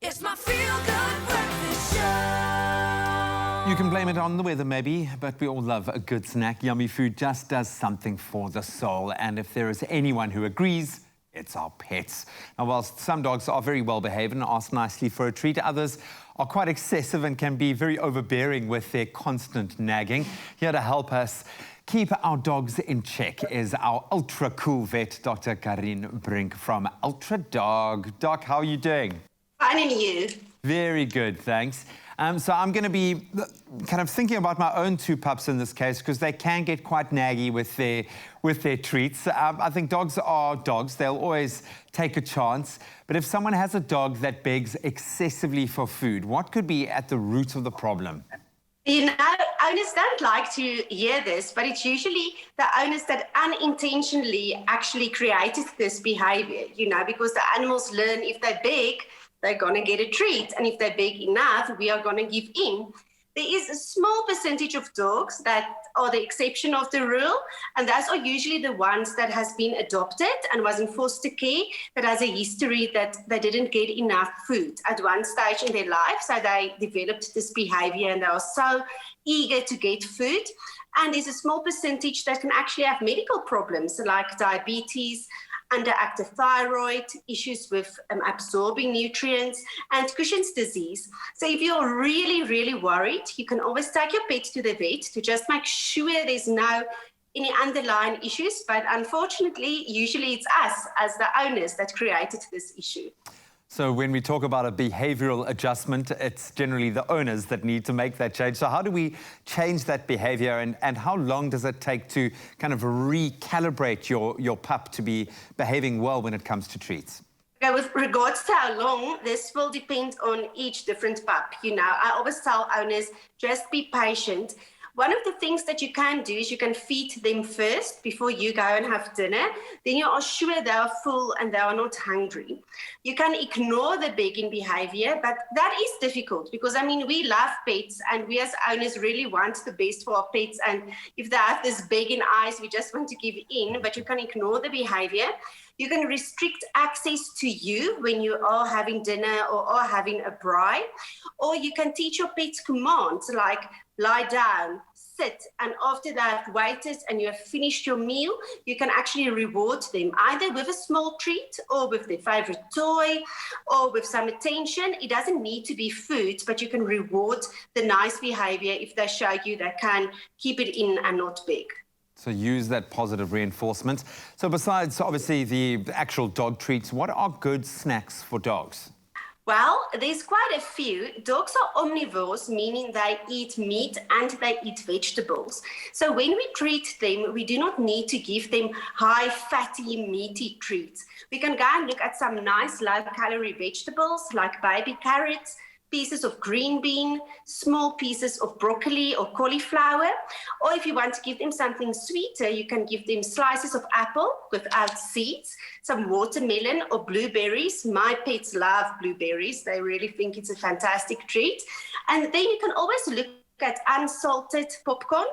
It's my feel-good breakfast show. You can blame it on the weather maybe, but we all love a good snack. Yummy food just does something for the soul. And if there is anyone who agrees, it's our pets. Now, whilst some dogs are very well behaved and ask nicely for a treat, others are quite excessive and can be very overbearing with their constant nagging. Here to help us keep our dogs in check is our ultra cool vet, Dr. Karin Brink from Ultra Dog. Doc, how are you doing? Fine, and you? Very good, thanks. So I'm going to be kind of thinking about my own two pups in this case because they can get quite naggy with their treats. I think dogs are dogs. They'll always take a chance. But if someone has a dog that begs excessively for food, what could be at the root of the problem? You know, owners don't like to hear this, but it's usually the owners that unintentionally actually created this behavior, you know, because the animals learn if they beg, they're going to get a treat. And if they're big enough, we are going to give in. There is a small percentage of dogs that are the exception of the rule. And those are usually the ones that has been adopted and was in foster care, that has a history that they didn't get enough food at one stage in their life. So they developed this behavior and they are so eager to get food. And there's a small percentage that can actually have medical problems like diabetes, underactive thyroid, issues with absorbing nutrients, and Cushing's disease. So if you're really, really worried, you can always take your pet to the vet to just make sure there's no any underlying issues. But unfortunately, usually it's us as the owners that created this issue. So when we talk about a behavioral adjustment, it's generally the owners that need to make that change. So how do we change that behavior and how long does it take to kind of recalibrate your pup to be behaving well when it comes to treats? Okay, with regards to how long, this will depend on each different pup. You know, I always tell owners, just be patient. One of the things that you can do is you can feed them first before you go and have dinner. Then you are sure they are full and they are not hungry. You can ignore the begging behavior, but that is difficult because, I mean, we love pets and we as owners really want the best for our pets. And if they have this begging eyes, we just want to give in, but you can ignore the behavior. You can restrict access to you when you are having dinner or are having a braai, or you can teach your pets commands like lie down, sit, and after that waited and you have finished your meal, you can actually reward them either with a small treat or with their favorite toy or with some attention. It doesn't need to be food, but you can reward the nice behavior if they show you they can keep it in and not beg. So use that positive reinforcement. So besides, obviously, the actual dog treats, what are good snacks for dogs? Well, there's quite a few. Dogs are omnivores, meaning they eat meat and they eat vegetables. So when we treat them, we do not need to give them high fatty, meaty treats. We can go and look at some nice low-calorie vegetables like baby carrots, pieces of green bean, small pieces of broccoli or cauliflower. Or if you want to give them something sweeter, you can give them slices of apple without seeds, some watermelon or blueberries. My pets love blueberries. They really think it's a fantastic treat. And then you can always look at unsalted popcorn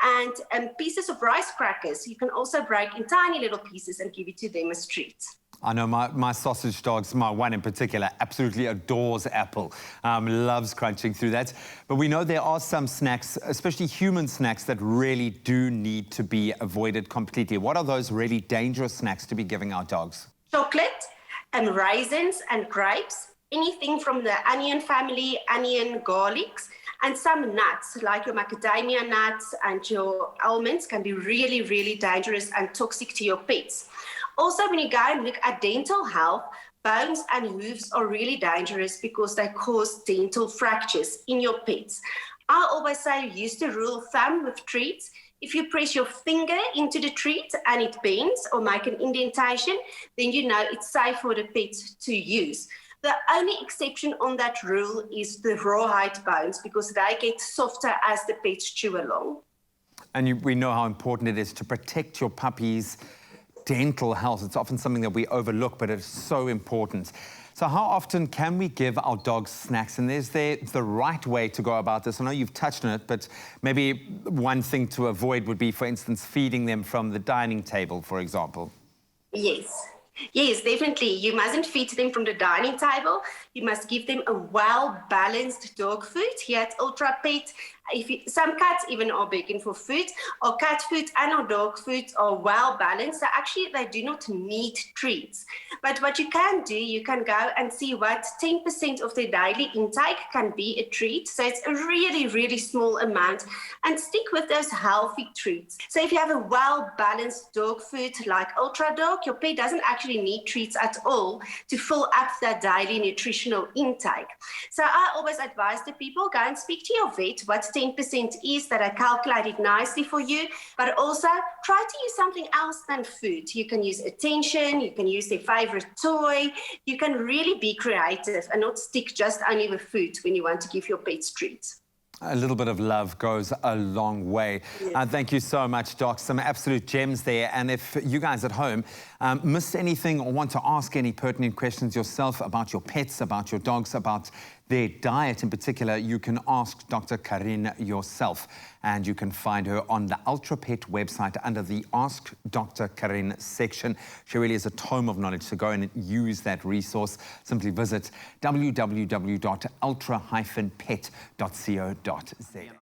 and pieces of rice crackers. You can also break in tiny little pieces and give it to them as treats. I know my sausage dogs, my one in particular, absolutely adores apple, loves crunching through that. But we know there are some snacks, especially human snacks, that really do need to be avoided completely. What are those really dangerous snacks to be giving our dogs? Chocolate and raisins and grapes, anything from the onion family, onion, garlics, and some nuts like your macadamia nuts and your almonds can be really, really dangerous and toxic to your pets. Also, when you go and look at dental health, bones and hooves are really dangerous because they cause dental fractures in your pets. I always say use the rule of thumb with treats. If you press your finger into the treat and it bends or make an indentation, then you know it's safe for the pet to use. The only exception on that rule is the rawhide bones because they get softer as the pets chew along. And we know how important it is to protect your puppy's dental health. It's often something that we overlook, but it's so important. So how often can we give our dogs snacks? And is there the right way to go about this? I know you've touched on it, but maybe one thing to avoid would be, for instance, feeding them from the dining table, for example. Yes. Yes, definitely. You mustn't feed them from the dining table. You must give them a well-balanced dog food. Here at Ultra Pet, some cats even are begging for food. Our cat food and our dog food are well-balanced. So actually, they do not need treats. But what you can do, you can go and see what 10% of their daily intake can be a treat. So it's a really, really small amount. And stick with those healthy treats. So if you have a well-balanced dog food like Ultra Dog, your pet doesn't actually need treats at all to fill up their daily nutritional intake. So I always advise the people, go and speak to your vet what 10% is, that I calculated nicely for you, but also try to use something else than food. You can use attention, you can use their favorite toy, you can really be creative and not stick just only with food when you want to give your pets treats. A little bit of love goes a long way. Yes. Thank you so much, Doc. Some absolute gems there. And if you guys at home missed anything or want to ask any pertinent questions yourself about your pets, about your dogs, about their diet in particular, you can ask Dr. Karin yourself. And you can find her on the Ultra Pet website under the Ask Dr. Karin section. She really is a tome of knowledge, so go and use that resource. Simply visit www.ultra-pet.co.za.